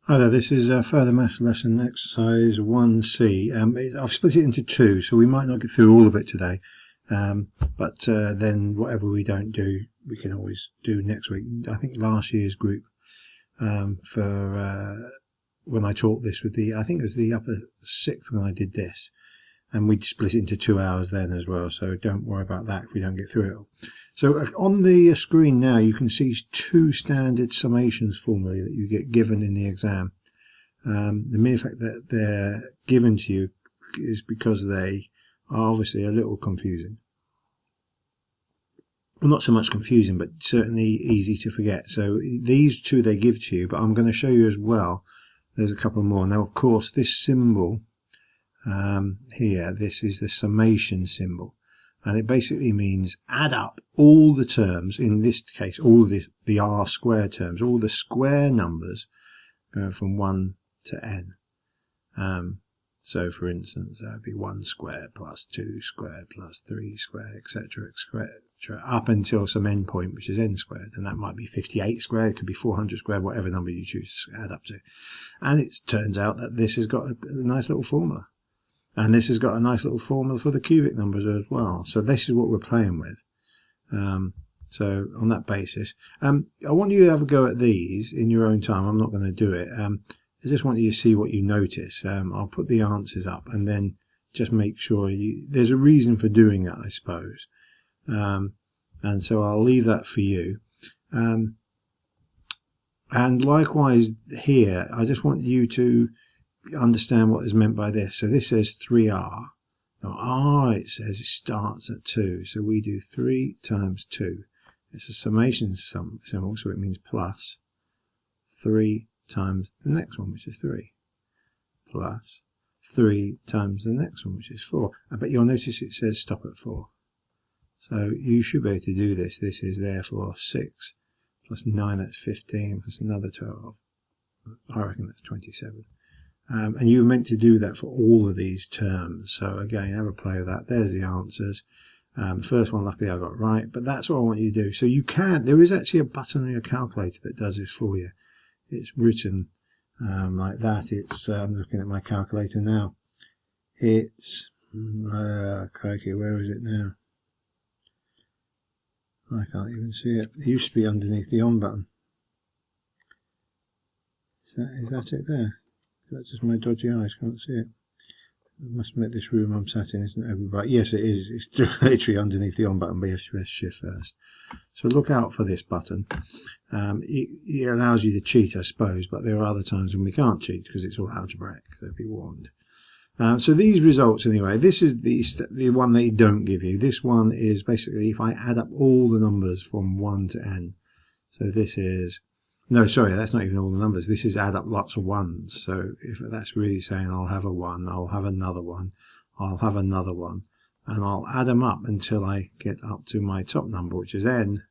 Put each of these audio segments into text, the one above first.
Hi there, this is further maths lesson exercise 1C. I've split it into two, so we might not get through all of it today, but then whatever we don't do, we can always do next week. I think last year's group for when I taught this with I think it was the upper sixth when I did this, and we split it into 2 hours then as well, so don't worry about that if we don't get through it all. So on the screen now you can see two standard summations formulae that you get given in the exam. The mere fact that they're given to you is because they are obviously a little confusing. Well, not so much confusing, but certainly easy to forget. So these two they give to you, but I'm going to show you as well. There's a couple more. Now, of course, this symbol here, this is the summation symbol. And it basically means add up all the terms, in this case, all the R square terms, all the square numbers from 1 to n. So, for instance, that would be 1 squared plus 2 squared plus 3 squared, etc., up until some end point, which is n squared. And that might be 58 squared, it could be 400 squared, whatever number you choose to add up to. And it turns out that this has got a nice little formula. And this has got a nice little formula for the cubic numbers as well. So this is what we're playing with. So on that basis, I want you to have a go at these in your own time. I'm not going to do it. I just want you to see what you notice. I'll put the answers up and then just make sure there's a reason for doing that, I suppose. And so I'll leave that for you. And likewise here, I just want you to understand what is meant by this. So this says 3r. Now r, it says it starts at 2. So we do 3 times 2. It's a summation symbol, so it means plus 3 times the next one, which is 3, plus 3 times the next one, which is 4. But you'll notice it says stop at 4. So you should be able to do this. This is therefore 6 plus 9, that's 15, plus another 12. I reckon that's 27. And you're meant to do that for all of these terms. So again, have a play with that. There's the answers. First one, luckily I got right, but that's what I want you to do. So you can, there is actually a button on your calculator that does this for you. It's written like that. It's I'm looking at my calculator now. It's crikey, where is it now? I can't even see it. It used to be underneath the on button. Is that it there? That's just my dodgy eyes, can't see it. I must admit this room I'm sat in isn't over bright. Yes, it is. It's literally underneath the on button, but you have to press shift first. So look out for this button. It allows you to cheat, I suppose, but there are other times when we can't cheat because it's all algebraic, so be warned. So these results anyway, this is the one they don't give you. This one is basically if I add up all the numbers from 1 to n. So this is, no, sorry, that's not even all the numbers. This is add up lots of ones. So if that's really saying I'll have a 1, I'll have another 1, I'll have another 1, and I'll add them up until I get up to my top number, which is n.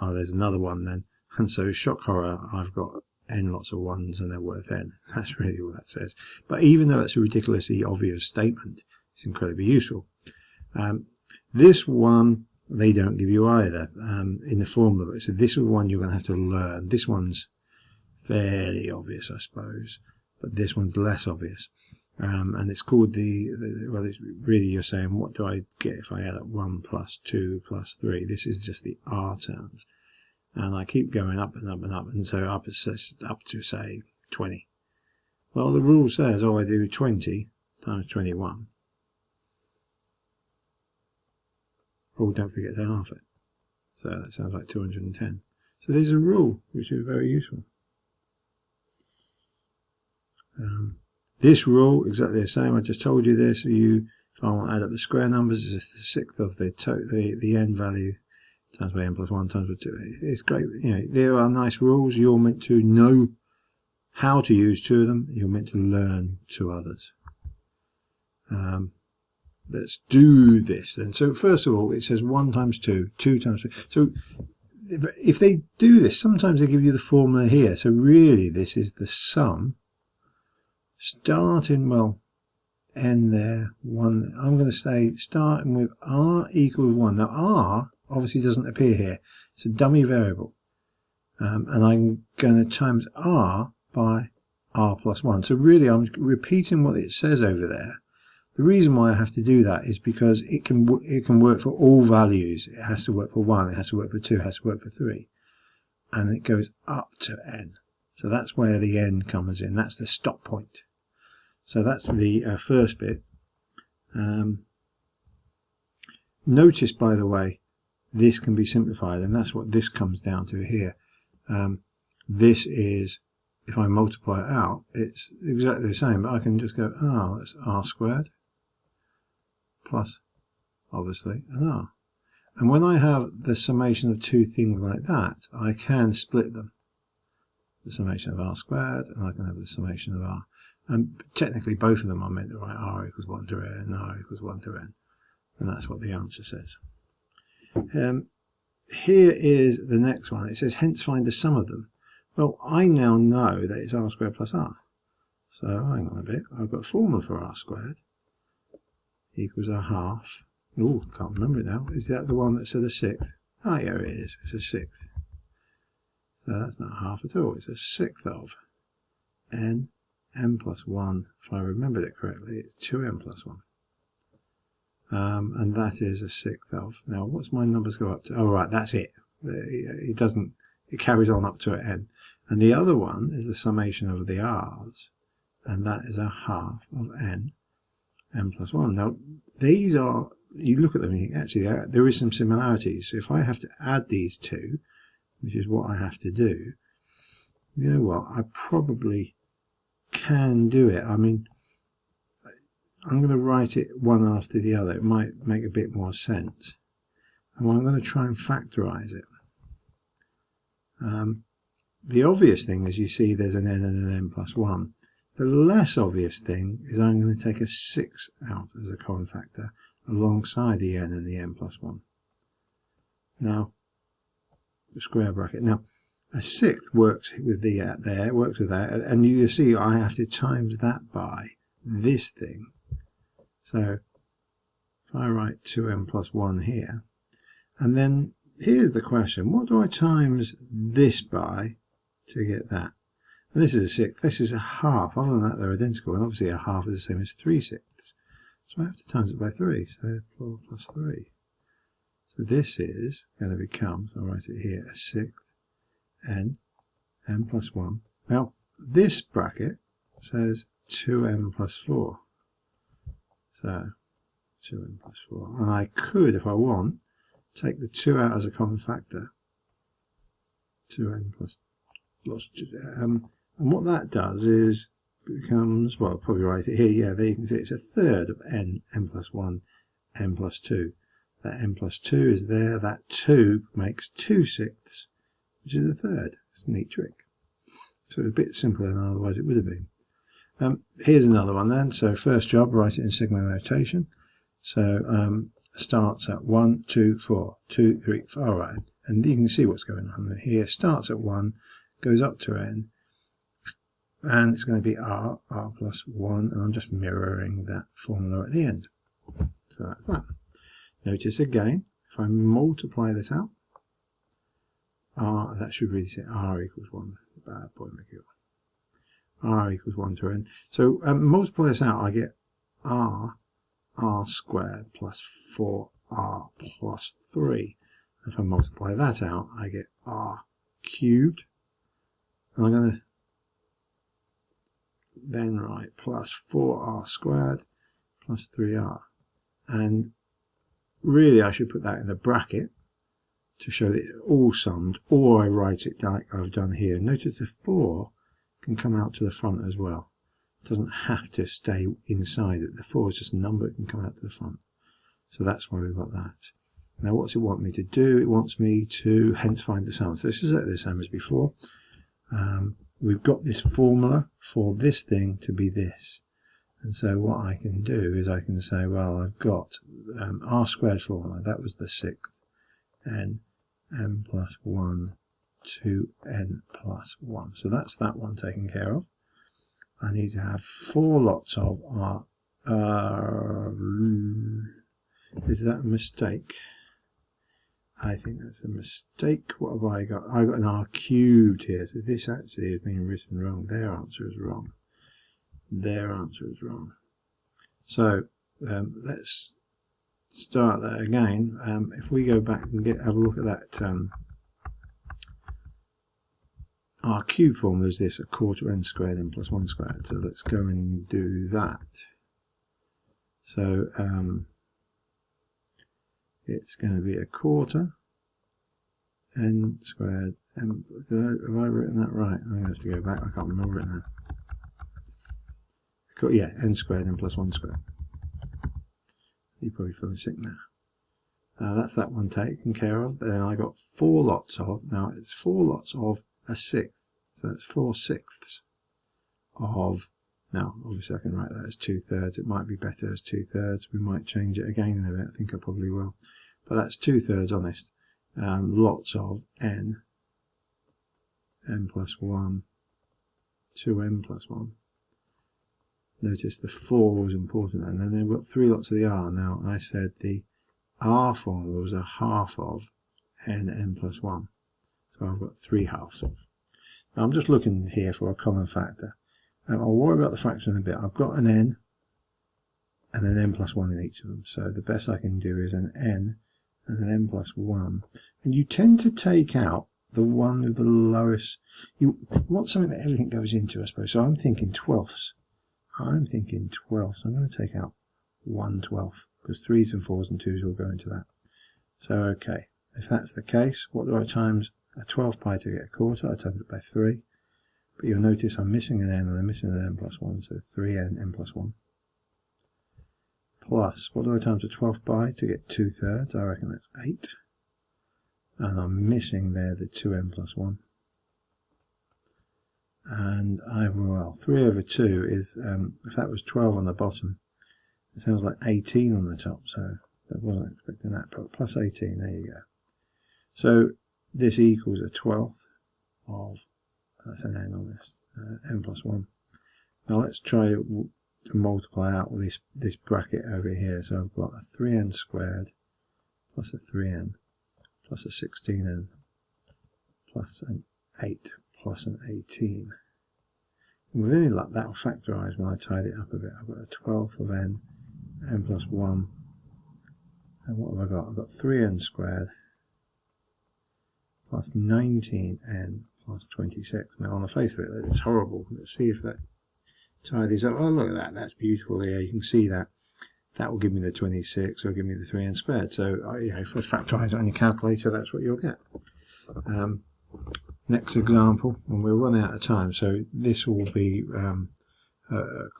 Oh, there's another 1 then. And so shock horror, I've got n lots of 1s and they're worth n. That's really what that says. But even though it's a ridiculously obvious statement, it's incredibly useful. This one they don't give you either in the formula. So this is one you're going to have to learn. This one's fairly obvious, I suppose, but this one's less obvious. And it's called well, it's really you're saying, what do I get if I add up 1 plus 2 plus 3? This is just the R terms. And I keep going up and up and up, and so up to, say, 20. Well, the rule says, I do 20 times 21. Oh, don't forget to half it. So that sounds like 210. So there's a rule, which is very useful. This rule, exactly the same. I just told you this. If I want to add up the square numbers, it's a sixth of the n value times by n plus 1 times by 2. It's great. You know, there are nice rules. You're meant to know how to use 2 of them. You're meant to learn 2 others. Let's do this then. So first of all, it says 1 times 2, 2 times 3. So if they do this, sometimes they give you the formula here. So really, this is the sum. Starting, well, n there, 1. I'm going to say starting with r equals 1. Now r obviously doesn't appear here. It's a dummy variable. And I'm going to times r by r plus 1. So really I'm repeating what it says over there. The reason why I have to do that is because it can work for all values. It has to work for 1, it has to work for 2, it has to work for 3. And it goes up to n. So that's where the n comes in. That's the stop point. So that's the first bit. Notice, by the way, this can be simplified, and that's what this comes down to here. This is, if I multiply it out, it's exactly the same, but I can just go, oh, that's r squared plus, obviously, an r. And when I have the summation of two things like that, I can split them. The summation of r squared, and I can have the summation of r. And technically, both of them are meant to write r equals 1 to n, and r equals 1 to n. And that's what the answer says. Here is the next one. It says, hence find the sum of them. Well, I now know that it's r squared plus r. So, hang on a bit. I've got a formula for r squared equals a half. Oh, can't remember it now. Is that the one that's at a sixth? Oh, yeah, it is. It's a sixth. So that's not half at all. It's a sixth of n plus 1. If I remembered it correctly, it's 2n plus 1. And that is a sixth of. Now, what's my numbers go up to? Oh, right, that's it. It doesn't. It carries on up to an n. And the other one is the summation of the r's, and that is a half of n plus 1. Now, these are, you look at them and you think, actually, there is some similarities. So if I have to add these two, which is what I have to do, you know what, I probably can do it. I mean, I'm going to write it one after the other. It might make a bit more sense. And I'm going to try and factorize it. The obvious thing is, you see there's an n and an n plus 1. The less obvious thing is I'm going to take a 6 out as a common factor alongside the n and the n plus 1. Now, the square bracket. Now, a sixth works with the there, works with that, and you see I have to times that by this thing. So if I write 2n plus 1 here, and then here's the question, what do I times this by to get that? And this is a sixth, this is a half. Other than that, they're identical, and obviously a half is the same as 3/6. So I have to times it by 3, so 4 plus 3. So this is going to become, so I'll write it here, a sixth n plus 1. Now, this bracket says 2n plus 4. So 2n plus 4. And I could, if I want, take the 2 out as a common factor. 2n plus 2. And what that does is becomes, well, I'll probably write it here. Yeah, there you can see it's a third of n plus 1, n plus 2. That n plus 2 is there. That 2 makes 2/6, which is a third. It's a neat trick. So it's a bit simpler than otherwise it would have been. Here's another one then. So first job, write it in sigma notation. So starts at 1, 2, 4, 2, 3, 4. All right, and you can see what's going on here. Starts at 1, goes up to n, and it's going to be r plus 1, and I'm just mirroring that formula at the end. So that's that. Notice again, if I multiply this out, that should really say r equals 1. Bad boy, make it r equals 1 to n. So multiply this out, I get r squared plus 4r plus 3. If I multiply that out, I get r cubed. And I'm going to then write plus 4r squared plus 3r. And really I should put that in the bracket to show that it's all summed, or I write it like I've done here. Notice the 4 can come out to the front as well. It doesn't have to stay inside it. The 4 is just a number, it can come out to the front. So that's why we've got that. Now what's it want me to do? It wants me to hence find the sum. So this is the same as before. We've got this formula for this thing to be this. And so what I can do is I can say, well, I've got r squared formula. That was the sixth. n plus 1 to n plus 1. So that's that one taken care of. I need to have 4 lots of r. Is that a mistake? I think that's a mistake. What have I got? I got an r cubed here, so this actually has been written wrong. Their answer is wrong. Their answer is wrong. So let's start that again. If we go back and have a look at that r cubed formula, is this a quarter n squared n plus 1 squared. So let's go and do that. So it's going to be a quarter n squared n. Have I written that right? I'm going to have to go back. I can't remember it now. Yeah, n squared n plus 1 squared. You probably feeling sick now. That's that one taken care of. Then I got 4 lots of. Now it's 4 lots of a sixth. So that's 4/6 of. Now obviously I can write that as 2/3. It might be better as 2/3. We might change it again in a bit. I think I probably will. But that's 2/3 honest. Lots of n plus 1, 2n plus 1. Notice the 4 was important, and then they've got 3 lots of the r. Now I said the r formula was a half of n plus 1, so I've got 3 halves of. Now I'm just looking here for a common factor. I'll worry about the fraction in a bit. I've got an n and an n plus 1 in each of them, so the best I can do is an n and an n plus 1. And you tend to take out the one with the lowest. You want something that everything goes into, I suppose. So I'm thinking 12ths. I'm thinking 12ths. I'm going to take out 1/12 because 3s and 4s and 2s will go into that. So okay, if that's the case, what do I times a 12 pi to get a quarter? I times it by 3. But you'll notice I'm missing an n and I'm missing an n plus 1, so 3n n plus 1. Plus, what do I times a 12 pi to get 2/3? I reckon that's 8. And I'm missing there the 2n plus 1. And well, 3 over 2 is, if that was 12 on the bottom, it sounds like 18 on the top, so I wasn't expecting that, but plus 18, there you go. So this equals a 12th of, that's an n on this, n plus 1. Now let's try to multiply out with this bracket over here. So I've got a 3n squared plus a 3n plus a 16n plus an 8 plus an 18. And with any luck, that will factorise when I tidy it up a bit. I've got a 12th of n plus 1. And what have I got? I've got 3n squared plus 19n plus 26. Now on the face of it, it's horrible. Let's see if that tidies up. Oh, look at that. That's beautiful here. You can see that. That will give me the 26, or give me the 3n squared. So if I factorise it on your calculator, that's what you'll get. Next example, and we're running out of time, so this will be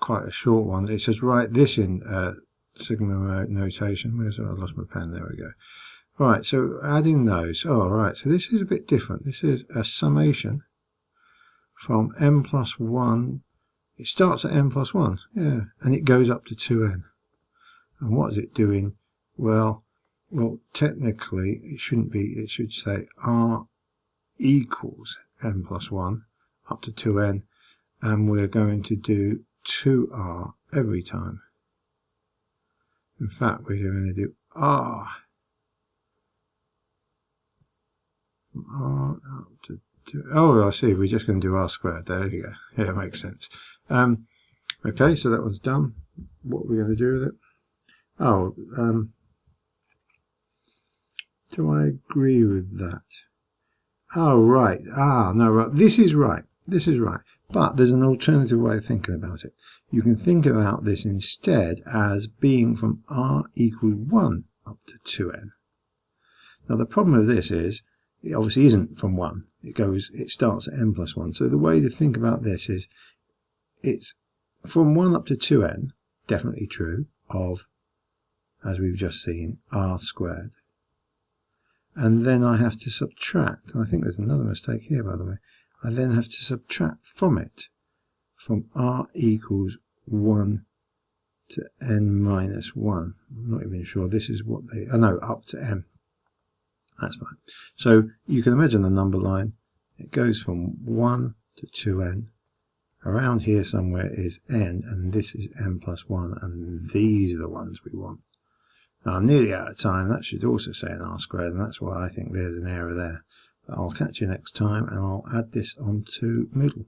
quite a short one. It says write this in sigma notation. Where's I lost my pen? There we go. Right, so adding those. Oh, right. So this is a bit different. This is a summation from n plus 1. It starts at n plus 1, yeah, and it goes up to 2n. And what is it doing? Well, technically it shouldn't be. It should say r equals n plus 1 up to 2n, and we're going to do 2r every time. In fact, we're going to do r from r up to 2. Oh, I see. We're just going to do r squared. There you go. Yeah, it makes sense. Okay, so that one's done. What are we going to do with it? Oh, do I agree with that? Oh, right. No, right. This is right. This is right. But there's an alternative way of thinking about it. You can think about this instead as being from r equals 1 up to 2n. Now, the problem with this is it obviously isn't from 1. It starts at n plus 1. So the way to think about this is it's from 1 up to 2n, definitely true, of, as we've just seen, r squared. And then I have to subtract, and I think there's another mistake here, by the way. I then have to subtract from it, from r equals 1 to n minus 1. I'm not even sure this is what they, no, up to n. That's fine. So you can imagine the number line. It goes from 1 to 2n. Around here somewhere is n, and this is n plus 1, and these are the ones we want. I'm nearly out of time. That should also say an R squared, and that's why I think there's an error there. But I'll catch you next time, and I'll add this onto Moodle.